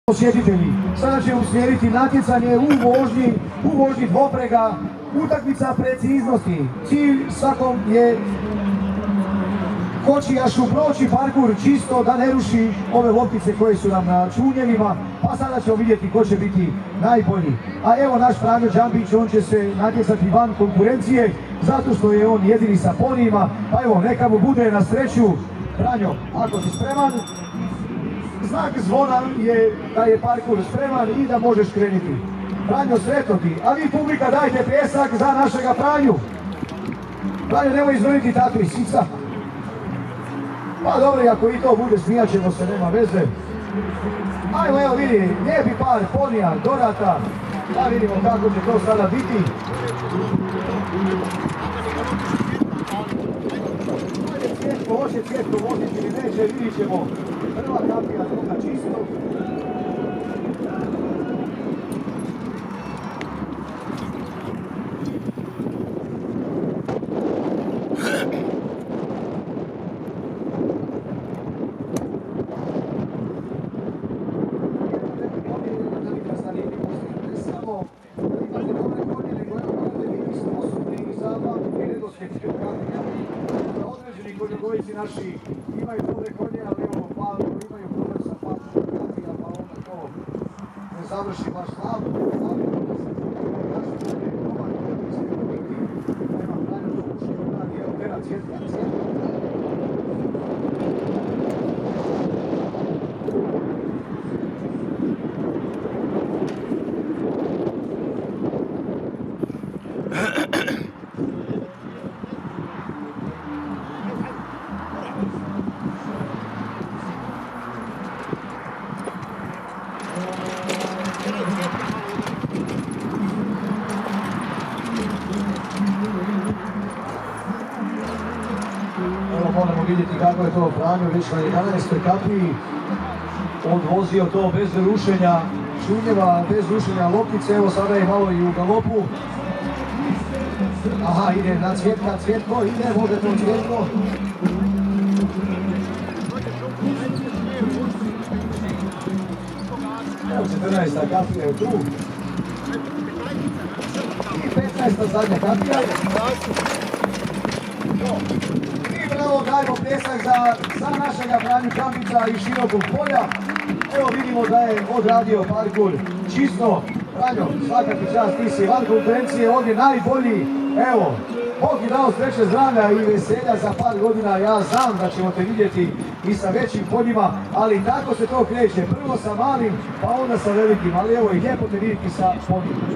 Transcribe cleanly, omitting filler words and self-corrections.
Posjetitelji, sada će usmjeriti natjecanje u vožnji dvoprega, utakmica preciznosti. Cilj svakom je kočijašu proći parkur čisto da ne ruši ove loptice koje su nam na čunjevima, pa sada ćemo vidjeti ko će biti najbolji. A evo naš Franjo Džambić, on će se natjecati van konkurencije zato što je on jedini sa ponijima, pa evo neka mu bude na sreću. Franjo, ako si spreman, znak zvona je da je parkur spreman i da možeš krenuti. Franjo, sretno ti, a vi publika dajte pljesak za našega Franju. Franjo, nemoj izvrniti takvi sica. Pa dobro, ako i to bude, smijat ćemo se, nema veze. Ajmo, evo vidi, lijepi par ponija, dorata. Da vidimo kako će to sada biti. Hoće cvjetko voziti ili neće, vidit ćemo. Prva kapija toga čisto. Određeni naši imaju dobre konje, ali evo imaju problem sa patom kapija, pa onda to ne završi baš slavno. Moramo vidjeti kako je to Franjo već na 11. kapiji odvozio to bez rušenja čunjeva, bez rušenja loptice. Evo sada je malo i u galopu. Aha, ide na Cvjetko, ide, vode to Cvjetko. Evo 14. kapija je tu. I 15. zadnja kapija. Bravo, dajmo pljesak za našega Franju Džambića iz Širokog polja. Evo vidimo da je odradio parkur čisto. Franjo, svaka ti čast, ti si van konkurencije, ovdje najbolji. Evo, Bog je dao sreće, zdravlja i veselja za par godina. Ja znam da ćemo te vidjeti i sa većim poljima, ali tako se to kreće. Prvo sa malim, pa onda sa velikim, ali evo i lijepo te vidjeti sa poljima.